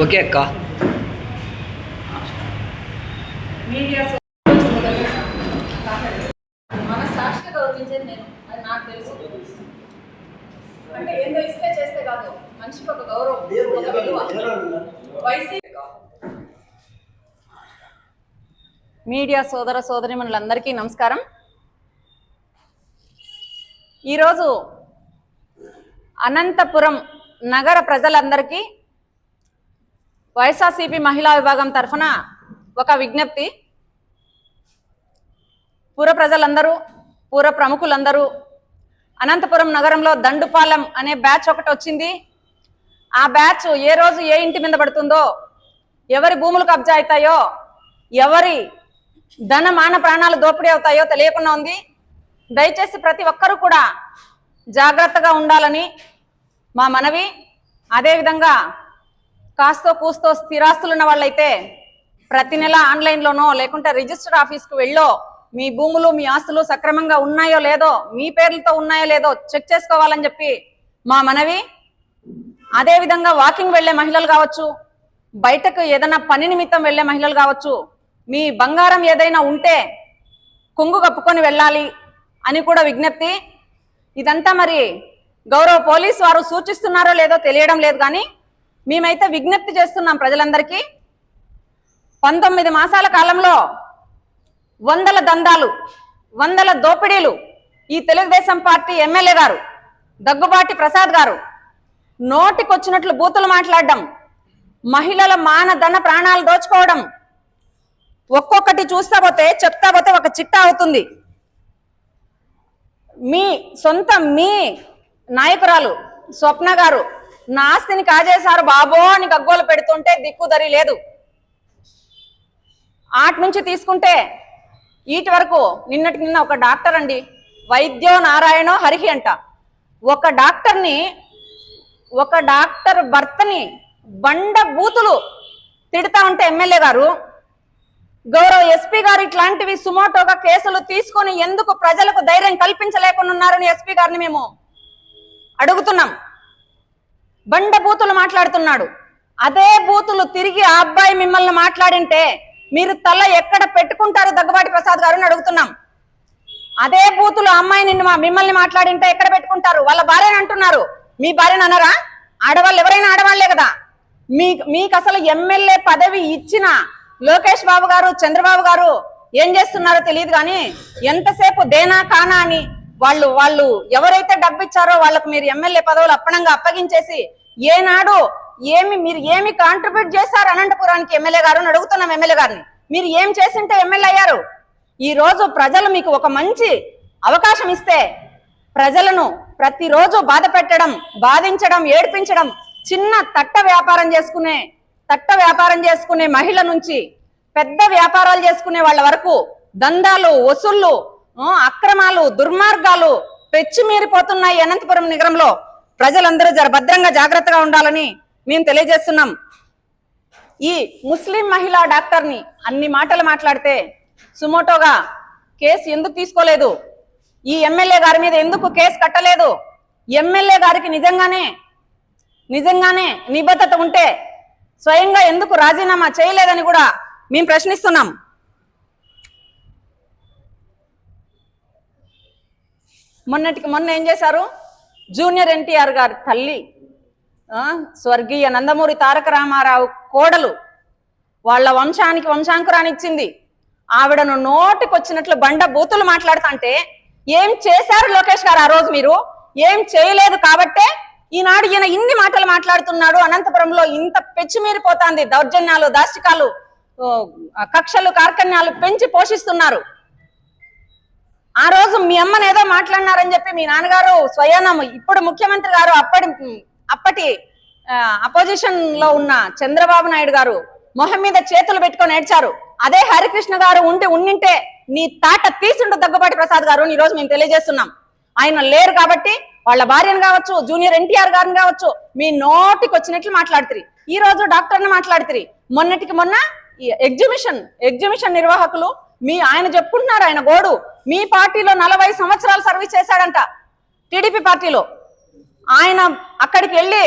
Okay అక్క. Media మన సాక్షిగా గౌరవించేది నేను, అది నాకు తెలుసు. అంటే ఏందో ఇస్తే చేస్తే కాదు, మనిషికి ఒక గౌరవం, ఒక విలువ. మీడియా సోదర సోదరీమణులందరికీ నమస్కారం. ఈరోజు అనంతపురం నగర ప్రజలందరికీ వైఎస్ఆర్సీపీ మహిళా విభాగం తరఫున ఒక విజ్ఞప్తి. పూర ప్రజలందరూ, పూర ప్రముఖులందరూ అనంతపురం నగరంలో దండుపాలెం అనే బ్యాచ్ ఒకటి వచ్చింది. ఆ బ్యాచ్ ఏ రోజు ఏ ఇంటి మీద పడుతుందో, ఎవరి భూములు కబ్జా అవుతాయో, ఎవరి ధన మాన ప్రాణాలు దోపిడీ అవుతాయో తెలియకుండా ఉంది. దయచేసి ప్రతి ఒక్కరూ కూడా జాగ్రత్తగా ఉండాలని మా మనవి. అదేవిధంగా కాస్తో కూస్తో స్థిరాస్తులున్న వాళ్ళైతే ప్రతి నెల ఆన్లైన్లోనో లేకుంటే రిజిస్టర్ ఆఫీస్కి వెళ్ళో మీ భూములు మీ ఆస్తులు సక్రమంగా ఉన్నాయో లేదో, మీ పేర్లతో ఉన్నాయో లేదో చెక్ చేసుకోవాలని చెప్పి మా మనవి. అదేవిధంగా వాకింగ్ వెళ్లే మహిళలు కావచ్చు, బయటకు ఏదైనా పని నిమిత్తం వెళ్లే మహిళలు కావచ్చు, మీ బంగారం ఏదైనా ఉంటే కొంగు కప్పుకొని వెళ్ళాలి అని కూడా విజ్ఞప్తి. ఇదంతా మరి గౌరవ పోలీసు వారు సూచిస్తున్నారో లేదో తెలియడం లేదు, కానీ మేమైతే విజ్ఞప్తి చేస్తున్నాం ప్రజలందరికీ. 19 మాసాల కాలంలో వందల దందాలు, వందల దోపిడీలు ఈ తెలుగుదేశం పార్టీ ఎమ్మెల్యే గారు దగ్గుబాటి ప్రసాద్ గారు నోటికొచ్చినట్లు బూతులు మాట్లాడడం, మహిళల మానధన ప్రాణాలు దోచుకోవడం, ఒక్కొక్కటి చూస్తా పోతే చెప్తా పోతే ఒక చిట్టా అవుతుంది. మీ నాయకురాలు స్వప్న గారు నా ఆస్తిని కాజేశారు బాబో అని గగ్గోలు పెడుతుంటే దిక్కుదరి లేదు. ఆటి నుంచి తీసుకుంటే ఈటి వరకు నిన్నటికి నిన్న ఒక డాక్టర్ అండి, వైద్యో నారాయణో హరిహి అంట, ఒక డాక్టర్ భర్తని బండ బూతులు తిడతా ఉంటే ఎమ్మెల్యే గారు, గౌరవ ఎస్పీ గారు ఇట్లాంటివి సుమోటోగా కేసులు తీసుకొని ఎందుకు ప్రజలకు ధైర్యం కల్పించలేకుండా ఉన్నారని ఎస్పీ గారిని మేము అడుగుతున్నాం. బండ బూతులు మాట్లాడుతున్నాడు. అదే బూతులు తిరిగి ఆ అబ్బాయి మిమ్మల్ని మాట్లాడింటే మీరు తల ఎక్కడ పెట్టుకుంటారు దగ్గుబాటి ప్రసాద్ గారు అని అడుగుతున్నాం. అదే బూతులు అమ్మాయి మిమ్మల్ని మాట్లాడింటే ఎక్కడ పెట్టుకుంటారు? వాళ్ళ భార్యని అంటున్నారు, మీ భార్యని అన్నారా? ఆడవాళ్ళు ఎవరైనా ఆడవాళ్లే కదా. మీకు అసలు ఎమ్మెల్యే పదవి ఇచ్చిన లోకేష్ బాబు గారు, చంద్రబాబు గారు ఏం చేస్తున్నారో తెలియదు, కానీ ఎంతసేపు దేనా కానా అని వాళ్ళు ఎవరైతే డబ్బు ఇచ్చారో వాళ్ళకు మీరు ఎమ్మెల్యే పదవులు అప్పనంగా అప్పగించేసి ఏనాడు మీరు ఏమి కాంట్రిబ్యూట్ చేశారు అనంతపురానికి ఎమ్మెల్యే గారు అని అడుగుతున్నాం. ఎమ్మెల్యే గారిని మీరు ఏం చేసింటే ఎమ్మెల్యే అయ్యారు? ఈ రోజు ప్రజలు మీకు ఒక మంచి అవకాశం ఇస్తే ప్రజలను ప్రతిరోజు బాధ పెట్టడం, బాధించడం, ఏడ్పించడం, చిన్న తట్ట వ్యాపారం చేసుకునే మహిళ నుంచి పెద్ద వ్యాపారాలు చేసుకునే వాళ్ళ వరకు దందాలు, వసూళ్లు, అక్రమాలు, దుర్మార్గాలు పెచ్చిమీరిపోతున్నాయి అనంతపురం నగరంలో. ప్రజలందరూ భద్రంగా జాగ్రత్తగా ఉండాలని మేము తెలియజేస్తున్నాం. ఈ ముస్లిం మహిళా డాక్టర్ని అన్ని మాటలు మాట్లాడితే సుమోటోగా కేసు ఎందుకు తీసుకోలేదు? ఈ ఎమ్మెల్యే గారి మీద ఎందుకు కేసు కట్టలేదు? ఎమ్మెల్యే గారికి నిజంగానే నిబద్ధత ఉంటే స్వయంగా ఎందుకు రాజీనామా చేయలేదని కూడా మేము ప్రశ్నిస్తున్నాం. మొన్న ఏం చేశారు? జూనియర్ ఎన్టీఆర్ గారి తల్లి, స్వర్గీయ నందమూరి తారక రామారావు కోడలు, వాళ్ళ వంశానికి వంశాంకురాన్ని ఇచ్చింది. ఆవిడను నోటికొచ్చినట్లు బండ బూతులు మాట్లాడుతుంటే ఏం చేశారు లోకేష్ గారు? ఆ రోజు మీరు ఏం చేయలేదు కాబట్టే ఈనాడు ఈయన ఇన్ని మాటలు మాట్లాడుతున్నాడు. అనంతపురంలో ఇంత పెచ్చిమీరిపోతాంది. దౌర్జన్యాలు, దాష్టికాలు, కక్షలు, కార్కన్యాలు పెంచి పోషిస్తున్నారు. ఆ రోజు మీ అమ్మని ఏదో మాట్లాడినారని చెప్పి మీ నాన్నగారు స్వయానం ఇప్పుడు ముఖ్యమంత్రి గారు అప్పటి అపోజిషన్ లో ఉన్న చంద్రబాబు నాయుడు గారు మొహం మీద చేతులు పెట్టుకొని ఏడ్చారు. అదే హరికృష్ణ గారు ఉండింటే నీ తాట తీసుండు దగ్గుబాటి ప్రసాద్ గారు ఈ రోజు మేము తెలియజేస్తున్నాం. ఆయన లేరు కాబట్టి వాళ్ళ భార్యను కావచ్చు, జూనియర్ ఎన్టీఆర్ గారిని కావచ్చు, మీ నోటికి వచ్చినట్లు మాట్లాడుతుంది. ఈ రోజు డాక్టర్ని మాట్లాడుతుంది. మొన్నటికి మొన్న ఎగ్జిబిషన్ నిర్వాహకులు ఆయన చెప్పుకుంటున్నారు, ఆయన గోడు మీ పార్టీలో 40 సంవత్సరాలు సర్వీస్ చేశాడంట టీడీపీ పార్టీలో. ఆయన అక్కడికి వెళ్ళి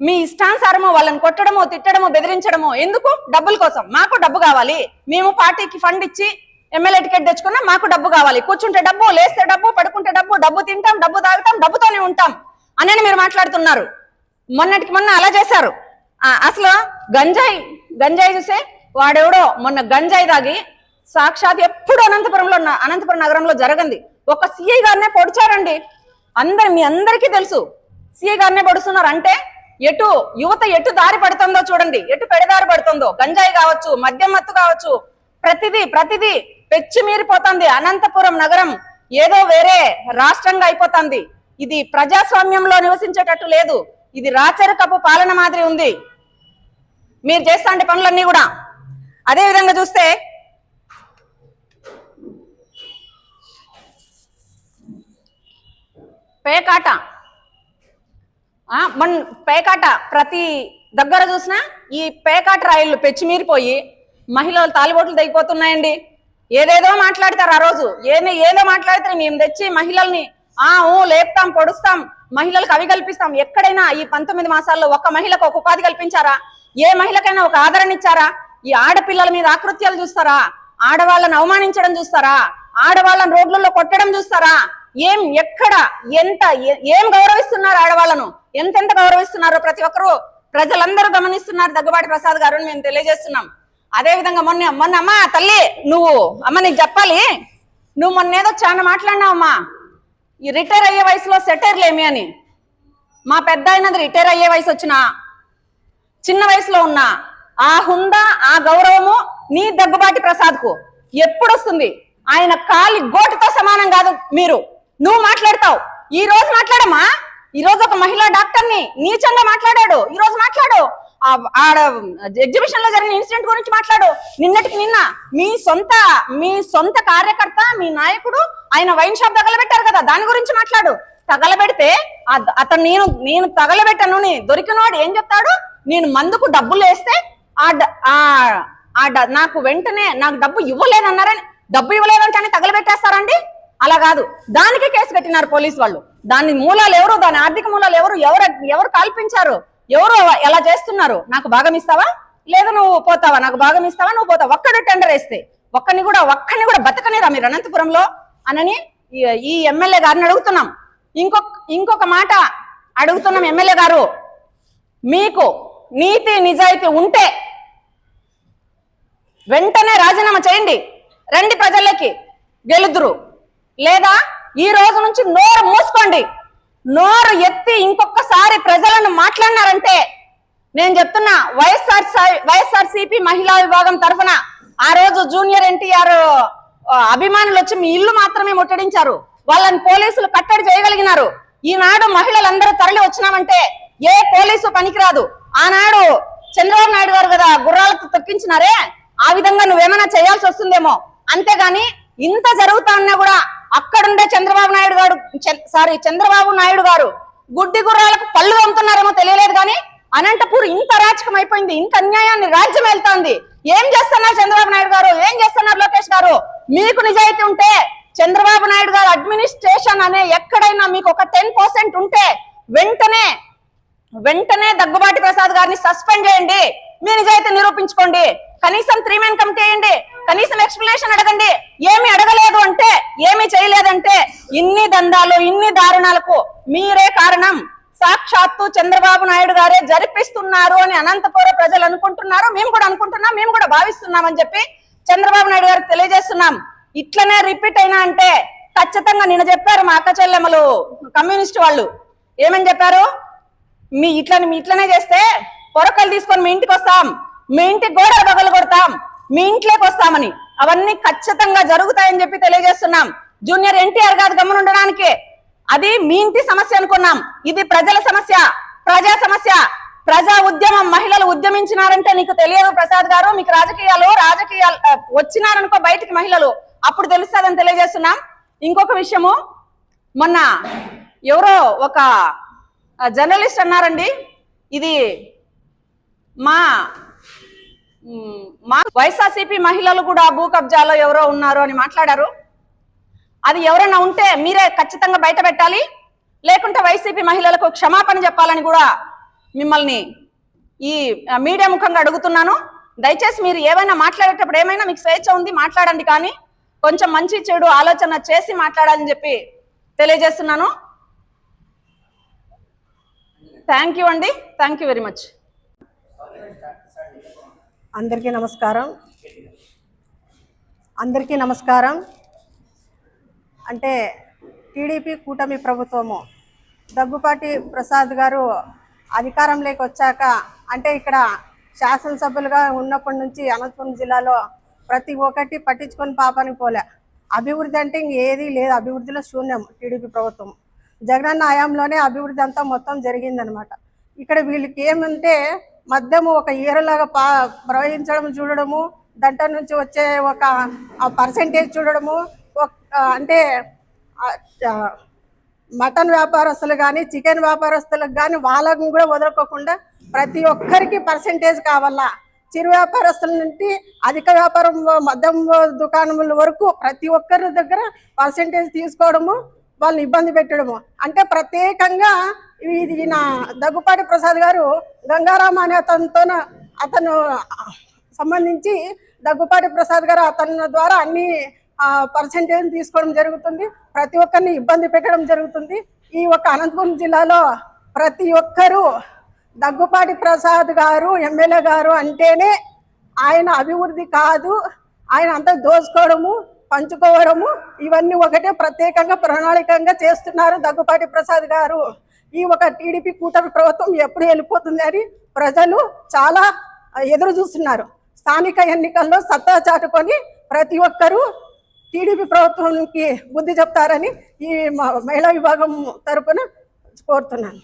మీ ఇష్టానుసారము వాళ్ళని కొట్టడమో తిట్టడమో బెదిరించడమో ఎందుకు? డబ్బుల కోసం. మాకు డబ్బు కావాలి, మేము పార్టీకి ఫండ్ ఇచ్చి ఎమ్మెల్యే టికెట్ తెచ్చుకున్నా మాకు డబ్బు కావాలి, కూర్చుంటే డబ్బు, లేస్తే డబ్బు, పడుకుంటే డబ్బు, డబ్బు తింటాం, డబ్బు తాగుతాం, డబ్బుతోనే ఉంటాం అని మీరు మాట్లాడుతున్నారు. మొన్నటికి మొన్న అలా చేశారు. అసలు గంజాయి చూసే వాడెవడో మొన్న గంజాయి తాగి సాక్షాత్ ఎప్పుడు అనంతపురం నగరంలో జరగంది ఒక సిఐ గారినే పొడిచారండి. మీ అందరికీ తెలుసు సిఐ గారినే పొడుస్తున్నారు. అంటే యువత ఎటు దారి పడుతుందో చూడండి, ఎటు పెడదారి పడుతుందో. గంజాయి కావచ్చు, మద్యం మత్తు కావచ్చు, ప్రతిదీ పెచ్చి మీరిపోతుంది. అనంతపురం నగరం ఏదో వేరే రాష్ట్రంగా అయిపోతుంది. ఇది ప్రజాస్వామ్యంలో నివసించేటట్టు లేదు. ఇది రాచరికపు పాలన మాదిరి ఉంది మీరు చేస్తాండే పనులన్నీ కూడా. అదే విధంగా చూస్తే పేకాట ప్రతి దగ్గర చూసినా ఈ పేకాట రాయిళ్ళు పెచ్చిమీరిపోయి మహిళలు తాలిబోట్లు తెగిపోతున్నాయండి. ఏదేదో మాట్లాడతారు. ఆ రోజు ఏదో మాట్లాడితే మేము తెచ్చి మహిళల్ని లేపుతాం, పొడుస్తాం, మహిళలకు అవి కల్పిస్తాం. ఎక్కడైనా ఈ 19 మాసాల్లో ఒక్క మహిళకు ఒక ఉపాధి కల్పించారా? ఏ మహిళకైనా ఒక ఆదరణ ఇచ్చారా? ఈ ఆడపిల్లల మీద ఆకృత్యాలు చూస్తారా? ఆడవాళ్ళని అవమానించడం చూస్తారా? ఆడవాళ్ళని రోడ్లలో కొట్టడం చూస్తారా? ఎక్కడ ఏం గౌరవిస్తున్నారు? ఆడవాళ్ళను ఎంతెంత గౌరవిస్తున్నారో ప్రతి ఒక్కరు ప్రజలందరూ గమనిస్తున్నారు. దగ్గుబాటి ప్రసాద్ గారు మేము తెలియజేస్తున్నాం. అదే విధంగా మొన్న అమ్మా తల్లి నీకు చెప్పాలి, నువ్వు మొన్నేదో చాలా మాట్లాడినావమ్మా ఈ రిటైర్ అయ్యే వయసులో సెటైర్లేమి అని. మా పెద్ద అయినది రిటైర్ అయ్యే వయసు వచ్చినా చిన్న వయసులో ఉన్నా ఆ హుందా ఆ గౌరవము నీ దగ్గుబాటి ప్రసాద్ కు ఎప్పుడు వస్తుంది? ఆయన కాలి గోటుతో సమానం కాదు మీరు. నువ్వు మాట్లాడతావు. ఈ రోజు మాట్లాడమ్మా, ఈ రోజు ఒక మహిళా డాక్టర్ని నీచంగా మాట్లాడాడు. ఈ రోజు మాట్లాడు, ఆడ ఎగ్జిబిషన్ లో జరిగిన ఇన్సిడెంట్ గురించి మాట్లాడు. నిన్నటికి నిన్న మీ సొంత కార్యకర్త మీ నాయకుడు ఆయన వైన్ షాప్ తగలబెట్టారు కదా, దాని గురించి మాట్లాడు. తగలబెడితే అతను నేను తగలబెట్టాను దొరికినవాడు ఏం చెప్తాడు? నేను మందుకు డబ్బులు వేస్తే నాకు వెంటనే నాకు డబ్బు ఇవ్వలేదన్నారని, డబ్బు ఇవ్వలేదంటే తగలబెట్టేస్తారండి? అలా కాదు, దానికి కేసు పెట్టినారు పోలీసు వాళ్ళు. దాని మూలాలు ఎవరు, దాని ఆర్థిక మూలాలు ఎవరు కల్పించారు, ఎవరు ఎలా చేస్తున్నారు? నాకు భాగం ఇస్తావా లేదు నువ్వు పోతావా, నాకు భాగం ఇస్తావా నువ్వు పోతావా? ఒక్కడు టెండర్ వేస్తే ఒక్కని కూడా బతకనిరా మీరు అనంతపురంలో అనని ఈ ఎమ్మెల్యే గారిని అడుగుతున్నాం. ఇంకొక మాట అడుగుతున్నాం ఎమ్మెల్యే గారు, మీకు నీతి నిజాయితీ ఉంటే వెంటనే రాజీనామా చేయండి, రండి ప్రజల్లోకి గెలుదురు. లేదా ఈ రోజు నుంచి నోరు మూసుకోండి. నోరు ఎత్తి ఇంకొకసారి ప్రజలను మాట్లాడినారంటే నేను చెప్తున్నా, వైఎస్ఆర్సీపీ మహిళా విభాగం తరఫున ఆ రోజు జూనియర్ ఎన్టీఆర్ అభిమానులు వచ్చి మీ ఇల్లు మాత్రమే ముట్టడించారు, వాళ్ళని పోలీసులు కట్టడి చేయగలిగినారు. ఈనాడు మహిళలందరూ తరలి వచ్చినామంటే ఏ పోలీసు పనికిరాదు. ఆనాడు చంద్రబాబు నాయుడు గారు కదా గుర్రాలకు తొక్కించినారే, ఆ విధంగా నువ్వేమైనా చేయాల్సి వస్తుందేమో. అంతేగాని ఇంత జరుగుతా ఉన్నా కూడా అక్కడుండే చంద్రబాబు నాయుడు గారు గుడ్డి గుర్రాలకు పళ్ళు అమ్ముతున్నారేమో తెలియలేదు. కానీ అనంతపూర్ ఇంత అరాచకం అయిపోయింది, ఇంత అన్యాయాన్ని రాజ్యం వెళ్తాంది. ఏం చేస్తున్నారు చంద్రబాబు నాయుడు గారు, ఏం చేస్తున్నారు లోకేష్ గారు? మీకు నిజాయితీ ఉంటే చంద్రబాబు నాయుడు గారు అడ్మినిస్ట్రేషన్ అనే ఎక్కడైనా మీకు ఒక 10% ఉంటే వెంటనే దగ్గుబాటి ప్రసాద్ గారిని సస్పెండ్ చేయండి, మీ నిజాయితీ నిరూపించుకోండి. కనీసం 3 మెన్ కమిటీ వేయండి, కనీసం ఎక్స్ప్లెనేషన్ అడగండి. ఏమి అడగలేదు అంటే, ఏమి చేయలేదంటే ఇన్ని దందాలు ఇన్ని దారుణాలకు మీరే కారణం. సాక్షాత్తు చంద్రబాబు నాయుడు గారే జరిపిస్తున్నారు అని అనంతపురం ప్రజలు అనుకుంటున్నారు, మేము కూడా అనుకుంటున్నాం, మేము కూడా భావిస్తున్నామని చెప్పి చంద్రబాబు నాయుడు గారికి తెలియజేస్తున్నాం. ఇట్లనే రిపీట్ అయినా అంటే ఖచ్చితంగా నిన్న చెప్పారు మా అక్క చెల్లెమ్మలు కమ్యూనిస్ట్ వాళ్ళు ఏమని చెప్పారు, మీ ఇట్లనే చేస్తే పొరకలు తీసుకొని మీ ఇంటికి వస్తాం, మీ ఇంటికి గోడలు పగలు కొడతాం, మీ ఇంట్లోకి వస్తామని. అవన్నీ ఖచ్చితంగా జరుగుతాయని చెప్పి తెలియజేస్తున్నాం. జూనియర్ ఎన్టీఆర్ కాదు గమనుండడానికి, అది మీ ఇంటి సమస్య అనుకున్నాం. ఇది ప్రజల సమస్య, ప్రజా సమస్య, ప్రజా ఉద్యమం. మహిళలు ఉద్యమించినారంటే నీకు తెలియదు ప్రసాద్ గారు, మీకు రాజకీయాలు వచ్చినారనుకో బయటికి మహిళలు, అప్పుడు తెలుస్తుందని తెలియజేస్తున్నాం. ఇంకొక విషయము, మొన్న ఎవరో ఒక జర్నలిస్ట్ అన్నారండి, ఇది మా వైఎస్ఆర్సీపీ మహిళలు కూడా భూ కబ్జాలో ఎవరో ఉన్నారు అని మాట్లాడారు. అది ఎవరైనా ఉంటే మీరే ఖచ్చితంగా బయట పెట్టాలి, లేకుంటే వైసీపీ మహిళలకు క్షమాపణ చెప్పాలని కూడా మిమ్మల్ని ఈ మీడియా ముఖంగా అడుగుతున్నాను. దయచేసి మీరు ఏమైనా మాట్లాడేటప్పుడు ఏమైనా మీకు స్వేచ్ఛ ఉంది, మాట్లాడండి, కానీ కొంచెం మంచి చెడు ఆలోచన చేసి మాట్లాడాలని చెప్పి తెలియజేస్తున్నాను. థ్యాంక్ యూ అండి, థ్యాంక్ యూ వెరీ మచ్. అందరికీ నమస్కారం. అంటే టీడీపీ కూటమి ప్రభుత్వము దగ్గుపాటి ప్రసాద్ గారు అధికారంలోకి వచ్చాక, అంటే ఇక్కడ శాసనసభ్యులుగా ఉన్నప్పటి నుంచి అనంతపురం జిల్లాలో ప్రతి ఒక్కటి పట్టించుకొని పాపానికి పోలే. అభివృద్ధి అంటే ఏది లేదు, అభివృద్ధిలో శూన్యం. టీడీపీ ప్రభుత్వం జగనన్న హయాంలోనే అభివృద్ధి అంతా మొత్తం జరిగిందనమాట. ఇక్కడ వీళ్ళకి ఏమంటే మద్యము ఒక ఈరలాగా ప్రవహించడం చూడడము, దాంట్లో నుంచి వచ్చే ఒక పర్సెంటేజ్ చూడడము, అంటే మటన్ వ్యాపారస్తులు కానీ చికెన్ వ్యాపారస్తులకు కానీ వాళ్ళకు కూడా వదులుకోకుండా ప్రతి ఒక్కరికి పర్సెంటేజ్ కావాలా. చిరు వ్యాపారస్తుల నుండి అధిక వ్యాపారం మద్యం దుకాణముల వరకు ప్రతి ఒక్కరి దగ్గర పర్సెంటేజ్ తీసుకోవడము, వాళ్ళని ఇబ్బంది పెట్టడము. అంటే ప్రత్యేకంగా ఈయన దగ్గుపాటి ప్రసాద్ గారు గంగారాం అనే అతను సంబంధించి దగ్గుపాటి ప్రసాద్ గారు అతని ద్వారా అన్ని పర్సెంటేజ్ తీసుకోవడం జరుగుతుంది, ప్రతి ఒక్కరిని ఇబ్బంది పెట్టడం జరుగుతుంది. ఈ ఒక అనంతపురం జిల్లాలో ప్రతి ఒక్కరూ దగ్గుపాటి ప్రసాద్ గారు ఎమ్మెల్యే గారు అంటేనే ఆయన అభివృద్ధి కాదు, ఆయన అంతా దోచుకోవడము, పంచుకోవడము, ఇవన్నీ ఒకటే ప్రత్యేకంగా ప్రణాళికంగా చేస్తున్నారు దగ్గుపాటి ప్రసాద్ గారు. ఈ ఒక టీడీపీ కూటమి ప్రభుత్వం ఎప్పుడు వెళ్ళిపోతుంది అని ప్రజలు చాలా ఎదురు చూస్తున్నారు. స్థానిక ఎన్నికల్లో సత్తా చాటుకొని ప్రతి ఒక్కరూ టీడీపీ ప్రభుత్వానికి బుద్ధి చెప్తారని ఈ మహిళా విభాగం తరపున కోరుతున్నాను.